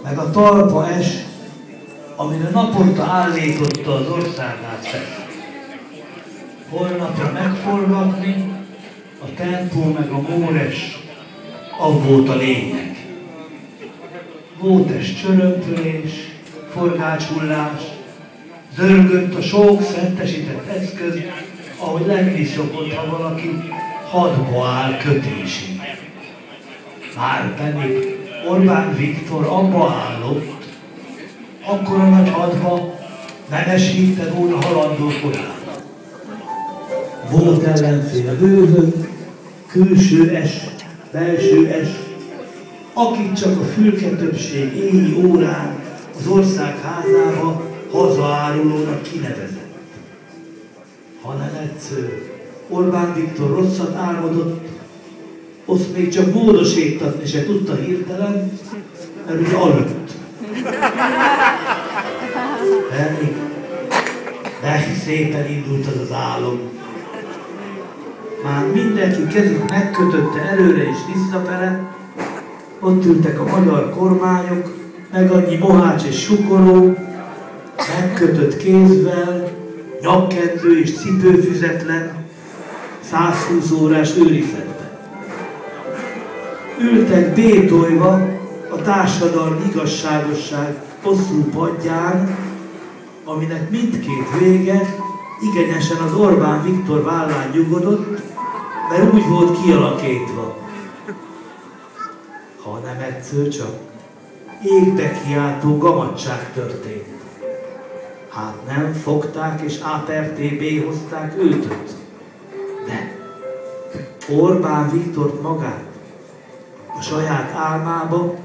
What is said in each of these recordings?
meg a talpa es, amire naponta állította az országát fel. Holnapra megforgatni, a tempó meg a móres, az volt a lényeg. Volt ez csörömpölés, forgácshullás, zörgött a sok szentesített eszköz, ahogy lenni szokott, ha valaki hadba áll kötésig. Márpedig Orbán Viktor abba állott, akkor a nagy hadba nem esítte volna halandó korán. Volt ellenfél bővön, külső es, belső es, akit csak a fülke többség éjjel órán az ország házába hazaárulónak kinevezett. Ha nem egyszer Orbán Viktor rosszat álmodott, azt még csak módosítatni se tudta hirtelen, mert úgy aludt. De szépen indult az az álom. Már mindenki kezét megkötötte előre és visszafele, ott ültek a magyar kormányok, meg annyi mohács és sukoró, megkötött kézvel, nyakkendő és cipőfüzetlen, 120 órás őrizetben. Ültek bétolva a társadalmi igazságosság hosszú padján, aminek mindkét vége igenesen az Orbán Viktor vállán nyugodott, mert úgy volt kialakítva. Ha nem egyszer csak égbe kiáltó gamadság történt. Hát nem fogták és APRTB hozták őt. De Orbán Viktort magát a saját álmába,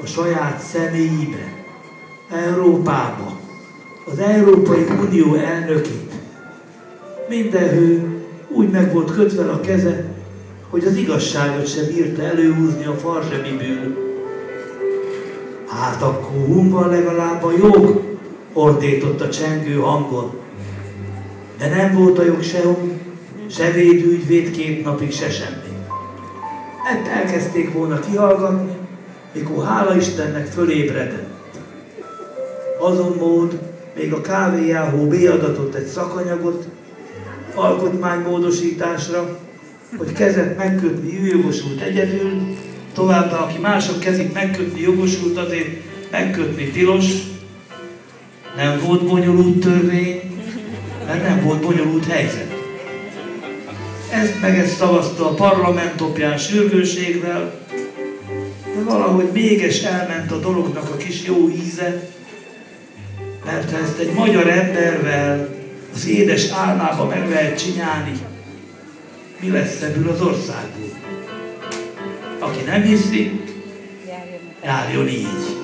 a saját személyébe, Európába, az Európai Unió elnökét. Mindenhő úgy meg volt kötve a keze, hogy az igazságot sem bírta előhúzni a farzsemiből. Hát akkor humban legalább a jog, ordított a csengő hangon. De nem volt a jog se se védőügyvéd 2 napig, se semmi. Ezt elkezdték volna kihallgatni, mikor hála Istennek fölébredett. Azon mód még a KVJH beadatott egy szakanyagot alkotmánymódosításra, hogy kezet megkötni ő jogosult egyedül, továbbá aki mások kezét megkötni jogosult, azért megkötni tilos. Nem volt bonyolult törvény, mert nem volt bonyolult helyzet. Ezt szavazta a parlament opján sürgőségvel, de valahogy mégis elment a dolognak a kis jó íze, mert ha ezt egy magyar emberrel az édes álmába meg lehet csinálni, mi lesz ebből az országból? Aki nem hiszi, járjon így.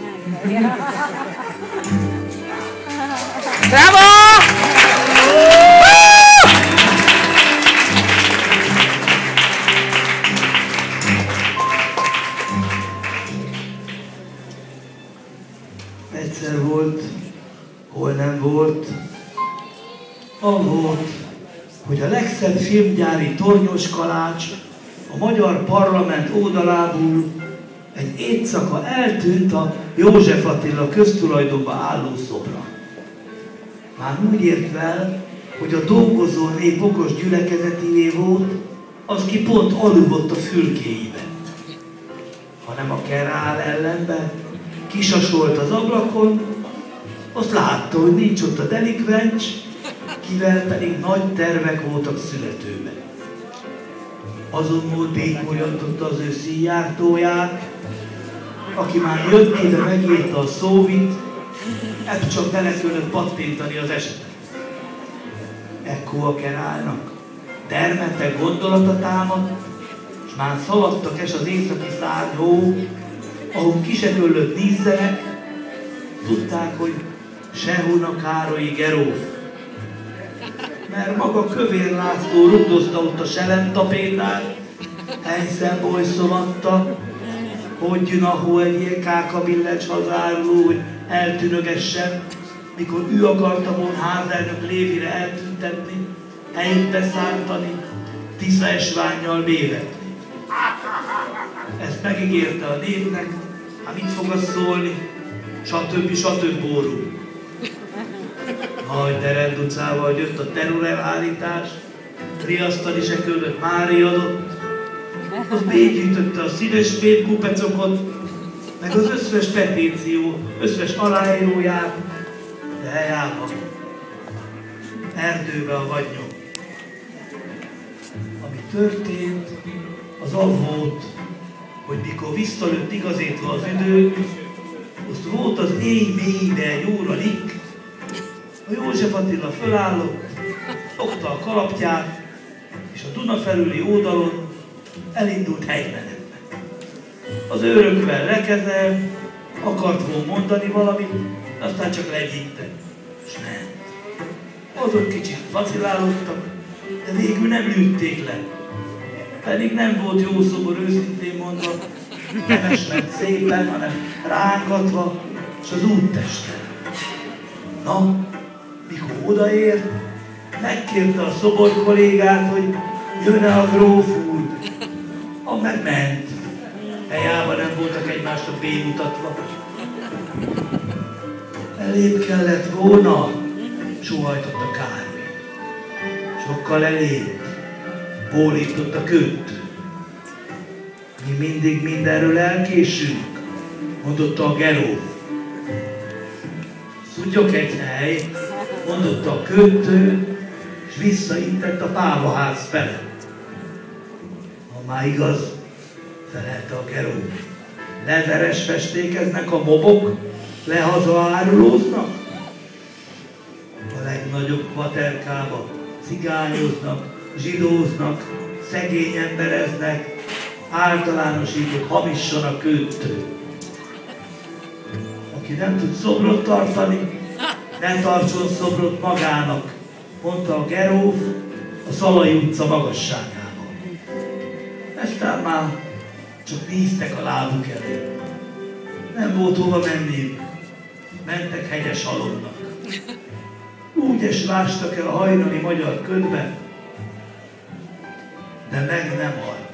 Bravo! Egyszer volt, hol nem volt, volt, hogy a legszebb filmgyári Tornyos Kalács a magyar parlament oldalából egy éjszaka eltűnt a József Attila köztulajdonba álló szobra. Már úgy ért fel, hogy a dolgozó nép okos gyülekezetévé volt, az ki pont aludott a fülkéibe. Hanem a kerál ellenben kisasolt az ablakon, azt látta, hogy nincs ott a delikvencs, kivel pedig nagy tervek voltak születőben. Azon múlt békmolyantotta az ő színjártóját, aki már jött ide, megírta a szóvit, ebb csak bele kellett pattintani az esetet. Ekkor a kerálnak termeteg gondolata támadt, és már szaladtak es az északi szárnyhó, ahol ki se köllött nízzenek, tudták, hogy Sehuna Károlyi Geróf. Mert maga Kövér László rugdozta ott a selentapétát, Enyszem bolyszolatta, hogy jön ahol egy ilyen káka billencs hazáruló, hogy eltűnögessen, mikor ő akarta volna házelnök Lévire eltüntetni, helyét beszántani, Tisza esvánnyal bévetni. Ezt megígérte a népnek, Hát mit fog az szólni? Stb. Bórú. Nagy Derend utcával jött a terrorelhárítás, riasztani se kellett, Mári adott. Az bégyűjtötte a színes fénykupecokat, meg az összes petíció, összes aláíróját, de eljárva, erdőbe a vadnyom. Ami történt, az az volt, hogy mikor visszalőtt igazítva az idő, azt volt az éj mélybe egy óralik, a József Attila fölállott, fogta a kalapját, és a Duna felüli oldalon elindult hegymenetbe. Az őrökvel lekezel, akart volna mondani valamit, aztán csak legyintek, és ment. Azok kicsit vacilálódtak, de végül nem lőtték le. Pedig nem volt jó szobor, őszintén mondva, nem esment szépen, hanem rángatva, és az úttesten. Na, mikor odaért, megkérte a szobor kollégát, hogy jön-e a gróf úr. Meg ment. Helyában nem voltak egymásra bémutatva. Elébb kellett volna, sóhajtott a Kármi. Sokkal elébb, bólított a Köttő. Mi mindig mindenről elkésünk, mondotta a Geróf. Szudjok egy hely, mondotta a Köttő, és visszaintett a pávaház fele. Ha már igaz, felelte a Geróf. Leveres festékeznek a mobok, lehaza árulóznak? A legnagyobb kvaterkába cigányoznak, zsidóznak, szegény embereznek, általánosított hamisson a Köttő. Aki nem tud szobrot tartani, ne tartson szobrot magának, mondta a Geróf a Szalai utca magasságában. Aztán már csak néztek a lábuk elé. Nem volt hova menniük. Mentek hegyes halomnak. Úgy eslástak el a hajnali magyar ködbe, de meg nem halt.